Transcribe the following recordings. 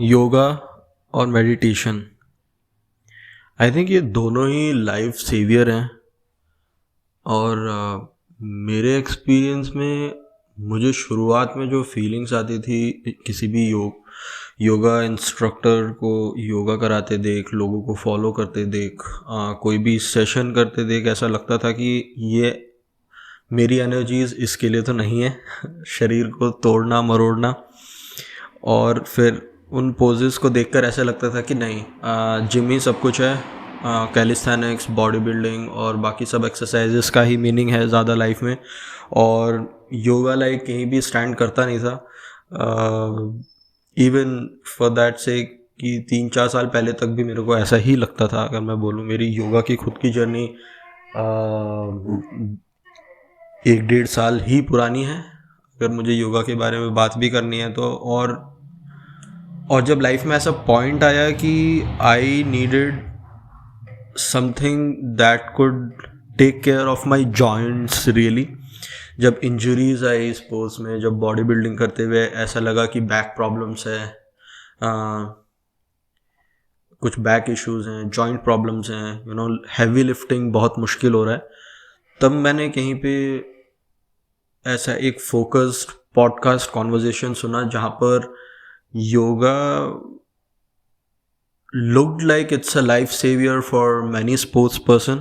योगा और meditation, I think ये दोनों ही लाइफ सेवियर हैं। और मेरे एक्सपीरियंस में मुझे शुरुआत में जो फीलिंग्स आती थी किसी भी योगा इंस्ट्रक्टर को योगा कराते देख, लोगों को फॉलो करते देख, कोई भी सेशन करते देख, ऐसा लगता था कि ये मेरी एनर्जीज इसके लिए तो नहीं है शरीर को तोड़ना मरोड़ना। और फिर उन पोजेस को देखकर ऐसा लगता था कि नहीं, जिम ही सब कुछ है, कैलिस्थेनिक्स, बॉडी बिल्डिंग और बाकी सब एक्सरसाइजेस का ही मीनिंग है ज़्यादा लाइफ में। और योगा लाइक कहीं भी स्टैंड करता नहीं था। इवन फॉर दैट से कि 3-4 साल पहले तक भी मेरे को ऐसा ही लगता था। अगर मैं बोलूँ मेरी योगा की खुद की जर्नी 1-1.5 साल ही पुरानी है, अगर मुझे योगा के बारे में बात भी करनी है तो। और जब लाइफ में ऐसा पॉइंट आया कि I needed something that could take care of my joints really, जब इंजरीज आई स्पोर्ट्स में, जब बॉडी बिल्डिंग करते हुए ऐसा लगा कि बैक प्रॉब्लम्स है, कुछ बैक इश्यूज हैं, जॉइंट प्रॉब्लम्स हैं, हैवी लिफ्टिंग बहुत मुश्किल हो रहा है, तब मैंने कहीं पे ऐसा एक फोकस्ड पॉडकास्ट कॉन्वर्जेशन सुना जहाँ पर yoga looked like it's a life savior for many sports person।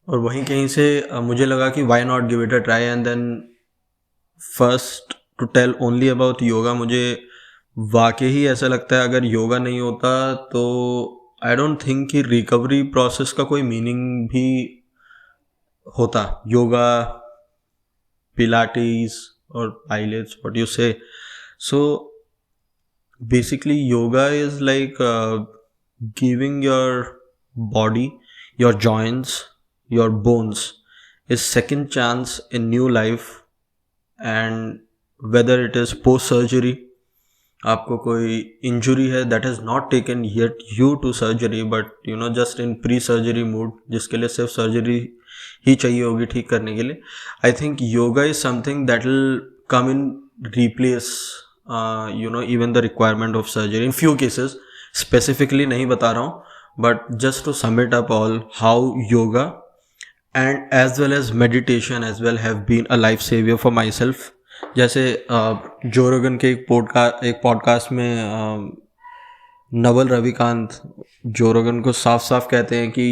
और वहीं कहीं से मुझे लगा कि why not give it a try, and then first to tell only about yoga, मुझे वाकई ही ऐसा लगता है अगर योगा नहीं होता तो आई डोंट थिंक कि रिकवरी प्रोसेस का कोई मीनिंग भी होता। योगा, पिलाटीज और पाइलेट्स, व्हाट यू से। सो basically yoga is like giving your body, your joints, your bones a second chance in new life। and whether it is post surgery, आपको कोई injury है that has not taken yet you to surgery but just in pre surgery mood, जिसके लिए सिर्फ surgery ही चाहिए होगी ठीक करने के लिए, I think yoga is something that will come in replace even the requirement of surgery in few cases। specifically नहीं बता रहा हूँ but just to sum it up all, how yoga and as well as meditation as well have been a life savior for myself। जैसे जो रोगन के एक podcast में नवल रविकांत जो रोगन को साफ साफ कहते हैं कि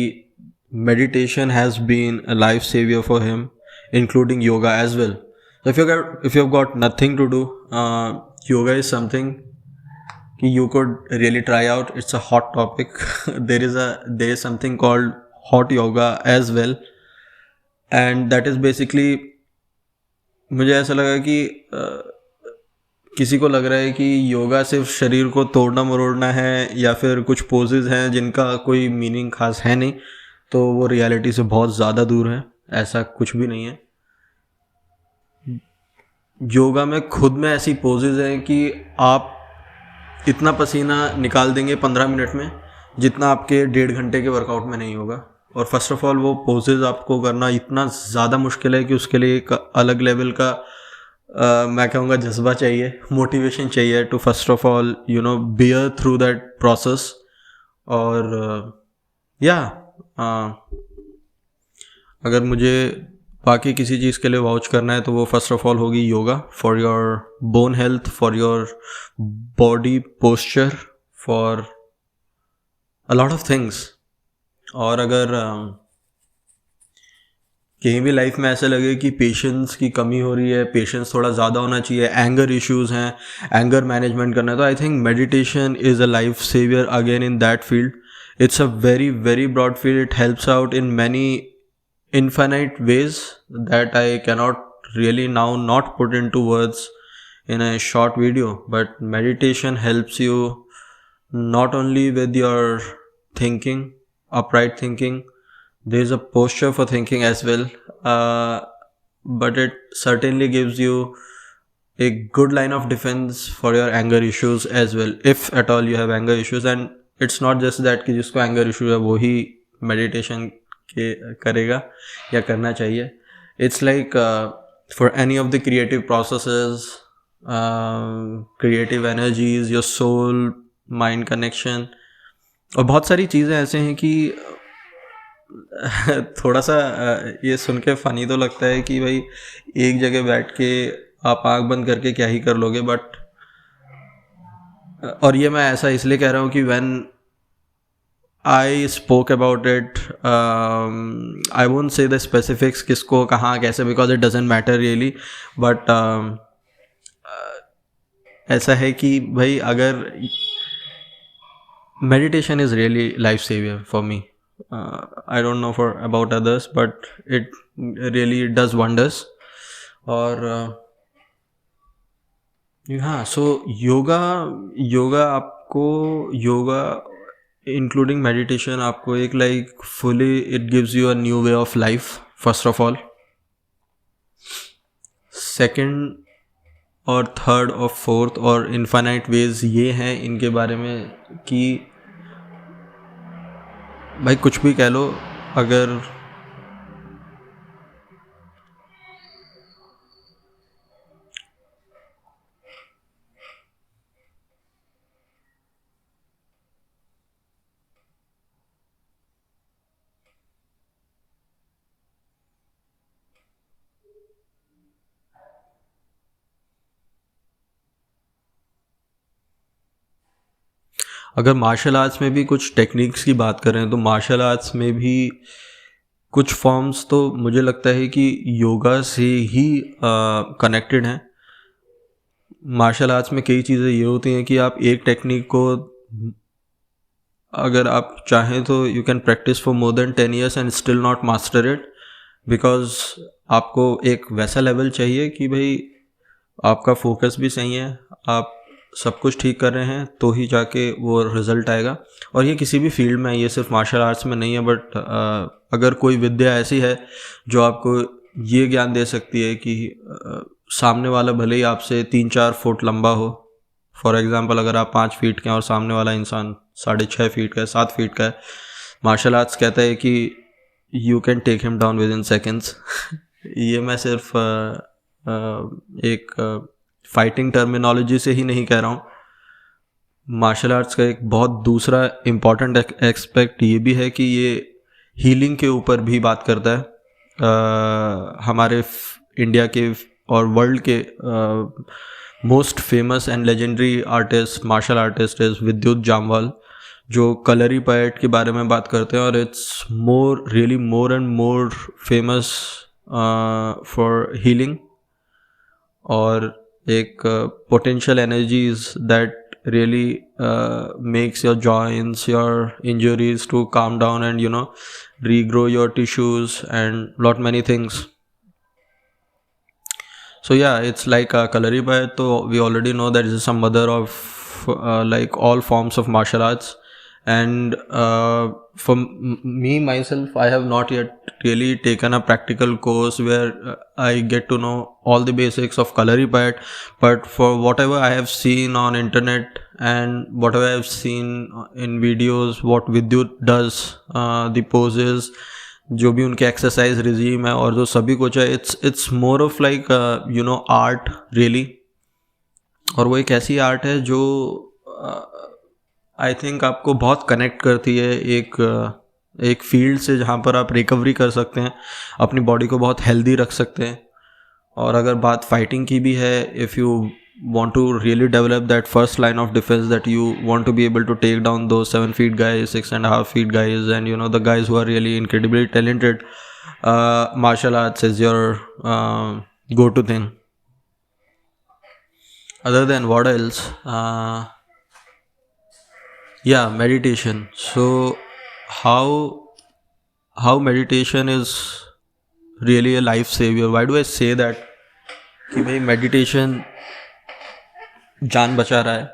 meditation has been a life savior for him including yoga as well। so if you've got nothing to do, yoga is something you could really try out। it's a hot topic there is something called hot yoga as well, and that is basically, मुझे ऐसा लगा कि किसी को लग रहा है कि योगा सिर्फ शरीर को तोड़ना मरोड़ना है या फिर कुछ पोजेज हैं जिनका कोई मीनिंग खास है नहीं, तो वो रियलिटी से बहुत ज़्यादा दूर है। ऐसा कुछ भी नहीं है। योगा में खुद में ऐसी पोजेज हैं कि आप इतना पसीना निकाल देंगे 15 मिनट में जितना आपके 1.5 घंटे के वर्कआउट में नहीं होगा। और फर्स्ट ऑफ ऑल वो पोजेज आपको करना इतना ज़्यादा मुश्किल है कि उसके लिए एक अलग लेवल का मैं कहूँगा जज्बा चाहिए, मोटिवेशन चाहिए to first of all bear through that process. और अगर मुझे बाकी किसी चीज़ के लिए वाउच करना है तो वो फर्स्ट ऑफ ऑल होगी yoga, for your bone health, for your body posture, for a lot of things. और अगर कहीं भी लाइफ में ऐसा लगे कि पेशेंस की कमी हो रही है, पेशेंस थोड़ा ज़्यादा होना चाहिए, एंगर इश्यूज़ हैं, एंगर मैनेजमेंट करना है, तो I think meditation is a life saver again in that field. It's a very very broad field. It helps out in many infinite ways that I cannot really now not put into words in a short video, but meditation helps you not only with your thinking, upright thinking, there is a posture for thinking as well, but it certainly gives you a good line of defense for your anger issues as well, if at all you have anger issues। And it's not just that कि जिसको anger issue है वो ही meditation के करेगा या करना चाहिए. It's like for any of the creative processes, creative energies, your soul mind connection, और बहुत सारी चीज़ें ऐसे हैं कि थोड़ा सा ये सुन के फ़नी तो लगता है कि भाई एक जगह बैठ के आप आँख बंद करके क्या ही कर लोगे, बट और ये मैं ऐसा इसलिए कह रहा हूँ कि when I spoke about it, I won't say the specifics किसको कहाँ कैसे, because it doesn't matter really, but ऐसा है कि भाई अगर meditation is really life savior for me. I don't know for about others, but it really does wonders. और हाँ, so योगा आपको, योगा इंक्लूडिंग मेडिटेशन आपको एक like fully it gives you a new way of life first of all. Second और third और fourth और infinite veg ये हैं इनके बारे में कि भाई कुछ भी कह लो, अगर अगर मार्शल आर्ट्स में भी कुछ टेक्निक्स की बात करें तो मार्शल आर्ट्स में भी कुछ फॉर्म्स तो मुझे लगता है कि योगा से ही कनेक्टेड हैं. मार्शल आर्ट्स में कई चीज़ें ये होती हैं कि आप एक टेक्निक को अगर आप चाहें तो you can practice for more than 10 years and still not master it, because आपको एक वैसा लेवल चाहिए कि भाई आपका फोकस भी सही है, आप सब कुछ ठीक कर रहे हैं, तो ही जाके वो रिज़ल्ट आएगा. और ये किसी भी फील्ड में है, ये सिर्फ मार्शल आर्ट्स में नहीं है, बट अगर कोई विद्या ऐसी है जो आपको ये ज्ञान दे सकती है कि सामने वाला भले ही आपसे 3-4 फुट लंबा हो, फॉर एग्जांपल अगर आप 5 फीट के हैं और सामने वाला इंसान 6.5 फीट का है, 7 फीट का है, मार्शल आर्ट्स कहता है कि you can take him down within seconds. ये मैं सिर्फ एक फाइटिंग टर्मिनोलॉजी से ही नहीं कह रहा हूँ. मार्शल आर्ट्स का एक बहुत दूसरा इम्पॉर्टेंट एस्पेक्ट ये भी है कि ये हीलिंग के ऊपर भी बात करता है. हमारे इंडिया के और वर्ल्ड के most famous and legendary artist, martial artist is Vidyut Jammwal, जो कलरी पायट के बारे में बात करते हैं, और it's really more and more famous for healing और एक potential energies that really makes your joints, your injuries to calm down and regrow your tissues and lot many things. So yeah, it's like Kalari Bhai, so we already know that is some mother of like all forms of martial arts. And for me myself, I have not yet really taken a practical course where I get to know all the basics of Kalari Bhai, but for whatever I have seen on internet and whatever I have seen in videos, what Vidyut does, the poses, जो भी उनके exercise regime है और जो सभी कुछ है, it's more of like art really. और वो एक ऐसी आर्ट है जो आई थिंक आपको बहुत कनेक्ट करती है एक फील्ड से जहाँ पर आप रिकवरी कर सकते हैं, अपनी बॉडी को बहुत हेल्दी रख सकते हैं. और अगर बात फाइटिंग की भी है, if you want to really develop that first line of defense, that you want to be able to take down those 7 feet guys, 6.5 feet guys, and the guys who are really incredibly talented, martial arts is your go-to thing. Other than what else, yeah, meditation. So how meditation is really a life savior? Why do I say that कि भाई meditation जान बचा रहा है?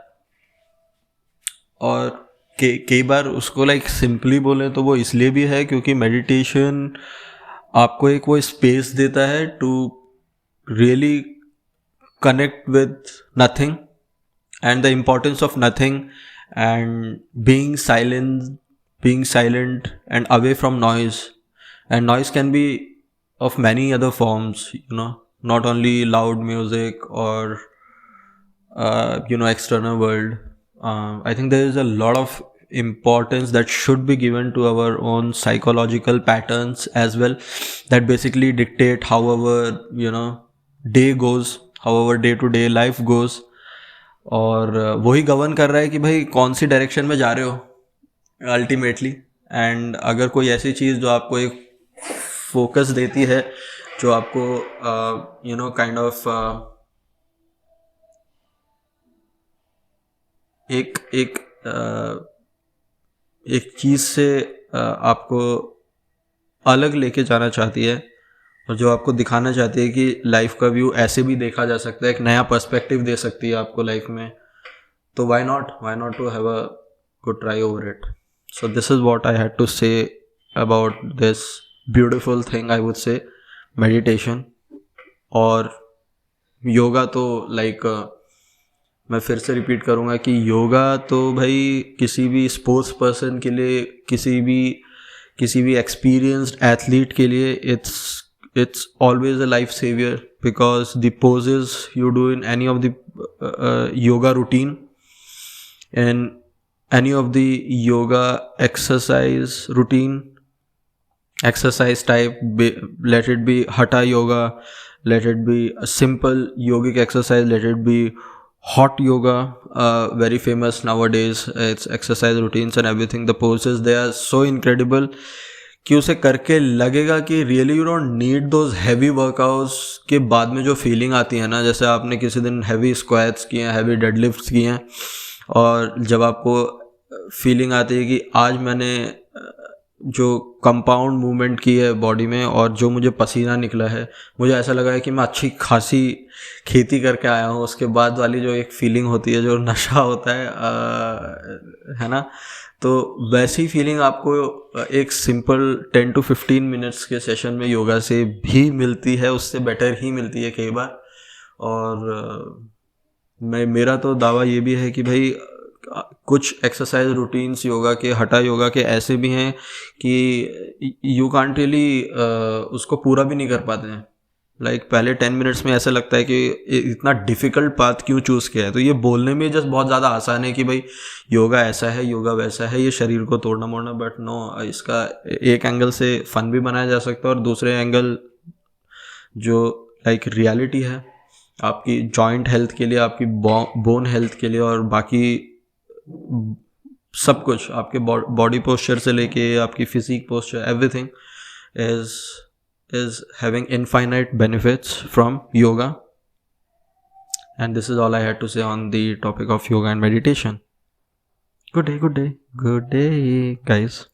और कई बार उसको like simply बोलें तो वो इसलिए भी है क्योंकि मेडिटेशन आपको एक वो स्पेस देता है to really connect with nothing and the importance of nothing and being silent and away from noise. And noise can be of many other forms, not only loud music or external world. I think there is a lot of importance that should be given to our own psychological patterns as well, that basically dictate how our day goes, how our day to day life goes. और वही govern कर रहा है कि भाई कौन सी direction में जा रहे हो अल्टीमेटली. एंड अगर कोई ऐसी चीज़ जो आपको एक फोकस देती है, जो आपको काइंड ऑफ एक एक एक चीज़ से आपको अलग लेके जाना चाहती है, और जो आपको दिखाना चाहती है कि लाइफ का व्यू ऐसे भी देखा जा सकता है, एक नया पर्सपेक्टिव दे सकती है आपको लाइफ में, तो why not to have a good try over it. So this is what I had to say about this beautiful thing, I would say meditation. और योगा तो मैं फिर से रिपीट करूँगा कि योगा तो भाई किसी भी स्पोर्ट्स पर्सन के लिए, किसी भी एक्सपीरियंस्ड एथलीट के लिए it's always a life savior, because the poses you do in any of the yoga routine and any of the yoga exercise type, let it be hatha yoga, let it be a simple yogic exercise, let it be hot yoga, very famous nowadays. It's exercise routines and everything, the poses, they are so incredible कि उसे करके लगेगा कि really you don't need those heavy workouts. के बाद में जो feeling आती है ना, जैसे आपने किसी दिन हैवी स्क्वाट्स किए हैं, हैवी डेडलिफ्ट्स किए हैं, और जब आपको फीलिंग आती है कि आज मैंने जो कंपाउंड मूवमेंट की है बॉडी में और जो मुझे पसीना निकला है, मुझे ऐसा लगा है कि मैं अच्छी खासी खेती करके आया हूँ, उसके बाद वाली जो एक फीलिंग होती है, जो नशा होता है ना, तो वैसी फीलिंग आपको एक सिंपल 10 to 15 मिनट्स के सेशन में योगा से भी मिलती है, उससे बेटर ही मिलती है कई बार. और मेरा तो दावा ये भी है कि भाई कुछ एक्सरसाइज रूटीन्स योगा के, हठा योगा के ऐसे भी हैं कि यू कांट रियली उसको पूरा भी नहीं कर पाते हैं. पहले 10 मिनट्स में ऐसा लगता है कि इतना डिफ़िकल्ट पाथ क्यों चूज़ किया है. तो ये बोलने में जस्ट बहुत ज़्यादा आसान है कि भाई योगा ऐसा है, योगा वैसा है, ये शरीर को तोड़ना मोड़ना, बट नो, इसका एक एंगल से फ़न भी बनाया जा सकता है, और दूसरे एंगल जो रियलिटी है आपकी जॉइंट हेल्थ के लिए, आपकी बोन हेल्थ के लिए, और बाकी सब कुछ आपके बॉडी पोस्चर से लेके आपकी physique posture, everything is having infinite benefits from yoga. And this is all I had to say on the topic of yoga and meditation. Good day guys.